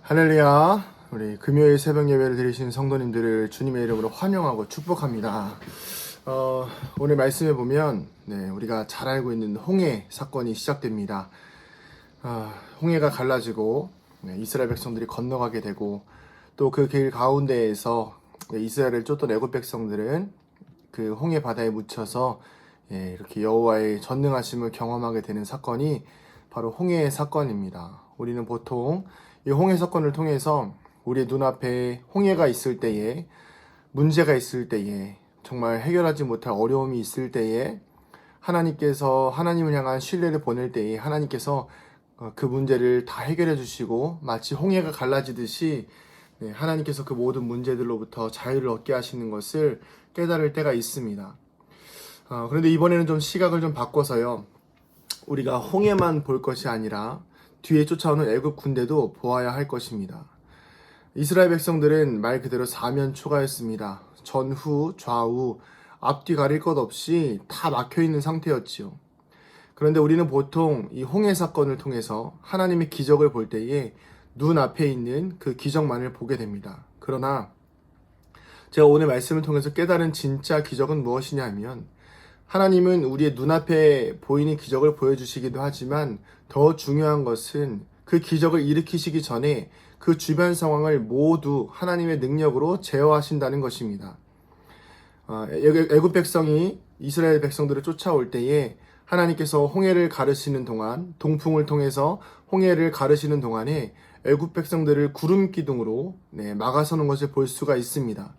할렐루야. 우리 금요일 새벽 예배를 드리신 성도님들을 주님의 이름으로 환영하고 축복합니다. 오늘 말씀에 보면 우리가 잘 알고 있는 홍해 사건이 시작됩니다. 홍해가 갈라지고 이스라엘 백성들이 건너가게 되고 또 그 길 가운데에서 이스라엘을 쫓던 애굽 백성들은 그 홍해 바다에 묻혀서 이렇게 여호와의 전능하심을 경험하게 되는 사건이 바로 홍해 사건입니다. 우리는 보통 이 홍해 사건을 통해서 우리의 눈앞에 홍해가 있을 때에, 문제가 있을 때에, 정말 해결하지 못할 어려움이 있을 때에 하나님께서 하나님을 향한 신뢰를 보낼 때에 하나님께서 그 문제를 다 해결해 주시고 마치 홍해가 갈라지듯이 하나님께서 그 모든 문제들로부터 자유를 얻게 하시는 것을 깨달을 때가 있습니다. 그런데 이번에는 좀 시각을 좀 바꿔서요. 우리가 홍해만 볼 것이 아니라 뒤에 쫓아오는 애굽 군대도 보아야 할 것입니다. 이스라엘 백성들은 말 그대로 사면초가였습니다. 전후, 좌우, 앞뒤 가릴 것 없이 다 막혀있는 상태였지요. 그런데 우리는 보통 이 홍해 사건을 통해서 하나님의 기적을 볼 때에 눈앞에 있는 그 기적만을 보게 됩니다. 그러나 제가 오늘 말씀을 통해서 깨달은 진짜 기적은 무엇이냐 하면 하나님은 우리의 눈앞에 보이는 기적을 보여주시기도 하지만 더 중요한 것은 그 기적을 일으키시기 전에 그 주변 상황을 모두 하나님의 능력으로 제어하신다는 것입니다. 애굽 백성이 이스라엘 백성들을 쫓아올 때에 하나님께서 홍해를 가르시는 동안, 동풍을 통해서 홍해를 가르시는 동안에 애굽 백성들을 구름 기둥으로 막아서는 것을 볼 수가 있습니다.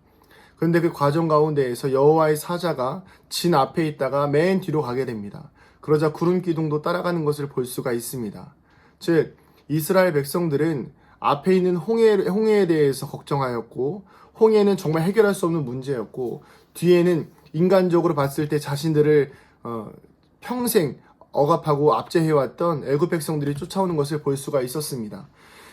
그런데 그 과정 가운데에서 여호와의 사자가 진 앞에 있다가 맨 뒤로 가게 됩니다. 그러자 구름 기둥도 따라가는 것을 볼 수가 있습니다. 즉 이스라엘 백성들은 앞에 있는 홍해에 대해서 걱정하였고 홍해는 정말 해결할 수 없는 문제였고 뒤에는 인간적으로 봤을 때 자신들을 평생 억압하고 압제해왔던 애굽 백성들이 쫓아오는 것을 볼 수가 있었습니다.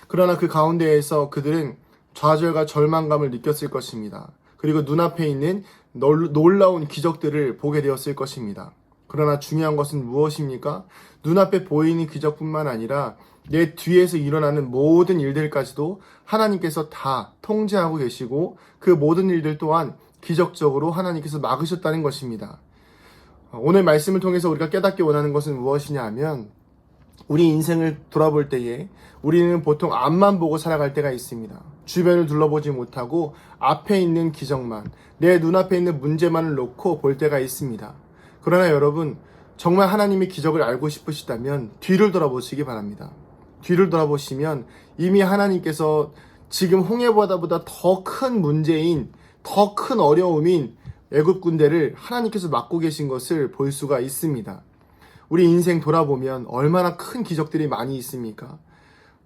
그러나 그 가운데에서 그들은 좌절과 절망감을 느꼈을 것입니다. 그리고 눈앞에 있는 놀라운 기적들을 보게 되었을 것입니다. 그러나 중요한 것은 무엇입니까? 눈앞에 보이는 기적뿐만 아니라 내 뒤에서 일어나는 모든 일들까지도 하나님께서 다 통제하고 계시고 그 모든 일들 또한 기적적으로 하나님께서 막으셨다는 것입니다. 오늘 말씀을 통해서 우리가 깨닫기 원하는 것은 무엇이냐 하면 우리 인생을 돌아볼 때에 우리는 보통 앞만 보고 살아갈 때가 있습니다. 주변을 둘러보지 못하고 앞에 있는 기적만, 내 눈앞에 있는 문제만을 놓고 볼 때가 있습니다. 그러나 여러분, 정말 하나님의 기적을 알고 싶으시다면 뒤를 돌아보시기 바랍니다. 뒤를 돌아보시면 이미 하나님께서 지금 홍해바다보다 더 큰 문제인, 더 큰 어려움인 애굽 군대를 하나님께서 막고 계신 것을 볼 수가 있습니다. 우리 인생 돌아보면 얼마나 큰 기적들이 많이 있습니까?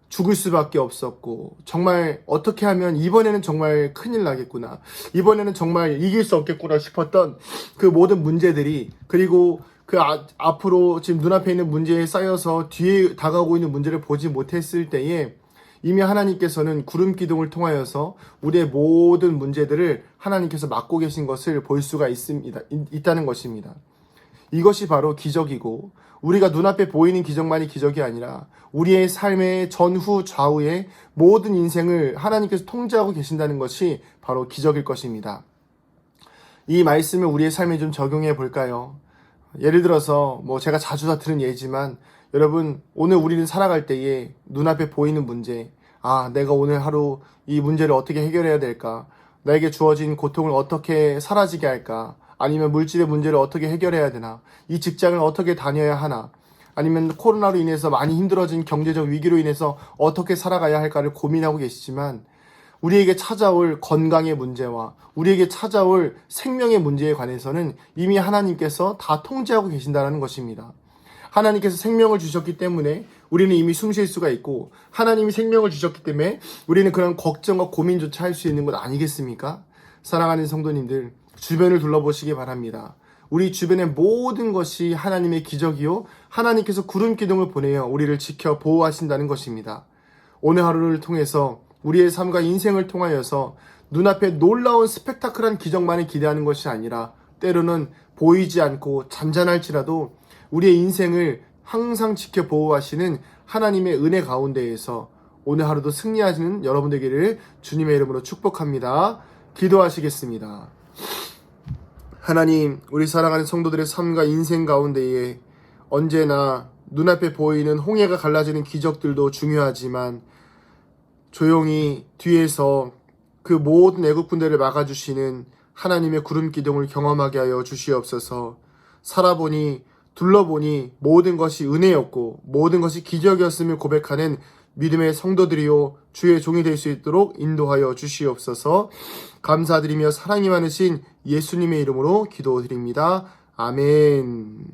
죽을 수밖에 없었고 정말 어떻게 하면 이번에는 정말 큰일 나겠구나, 이번에는 정말 이길 수 없겠구나 싶었던 그 모든 문제들이, 그리고 그 앞으로 지금 눈앞에 있는 문제에 쌓여서 뒤에 다가오고 있는 문제를 보지 못했을 때에 이미 하나님께서는 구름 기둥을 통하여서 우리의 모든 문제들을 하나님께서 막고 계신 것을 볼 수가 있다는 것입니다. 이것이 바로 기적이고 우리가 눈앞에 보이는 기적만이 기적이 아니라 우리의 삶의 전후 좌우의 모든 인생을 하나님께서 통제하고 계신다는 것이 바로 기적일 것입니다. 이 말씀을 우리의 삶에 좀 적용해 볼까요? 예를 들어서 제가 자주 다 들은 예지만 여러분, 오늘 우리는 살아갈 때에 눈앞에 보이는 문제, 내가 오늘 하루 이 문제를 어떻게 해결해야 될까? 나에게 주어진 고통을 어떻게 사라지게 할까? 아니면 물질의 문제를 어떻게 해결해야 되나? 이 직장을 어떻게 다녀야 하나? 아니면 코로나로 인해서 많이 힘들어진 경제적 위기로 인해서 어떻게 살아가야 할까를 고민하고 계시지만 우리에게 찾아올 건강의 문제와 우리에게 찾아올 생명의 문제에 관해서는 이미 하나님께서 다 통제하고 계신다는 것입니다. 하나님께서 생명을 주셨기 때문에 우리는 이미 숨 쉴 수가 있고 하나님이 생명을 주셨기 때문에 우리는 그런 걱정과 고민조차 할 수 있는 것 아니겠습니까? 사랑하는 성도님들, 주변을 둘러보시기 바랍니다. 우리 주변의 모든 것이 하나님의 기적이요 하나님께서 구름 기둥을 보내어 우리를 지켜 보호하신다는 것입니다. 오늘 하루를 통해서 우리의 삶과 인생을 통하여서 눈앞에 놀라운 스펙타클한 기적만을 기대하는 것이 아니라 때로는 보이지 않고 잔잔할지라도 우리의 인생을 항상 지켜 보호하시는 하나님의 은혜 가운데에서 오늘 하루도 승리하시는 여러분 되기를 주님의 이름으로 축복합니다. 기도하시겠습니다. 하나님, 우리 사랑하는 성도들의 삶과 인생 가운데에 언제나 눈앞에 보이는 홍해가 갈라지는 기적들도 중요하지만 조용히 뒤에서 그 모든 애국분들을 막아주시는 하나님의 구름 기둥을 경험하게 하여 주시옵소서. 살아보니 둘러보니 모든 것이 은혜였고 모든 것이 기적이었음을 고백하는 믿음의 성도들이요 주의 종이 될 수 있도록 인도하여 주시옵소서. 감사드리며 사랑이 많으신 예수님의 이름으로 기도드립니다. 아멘.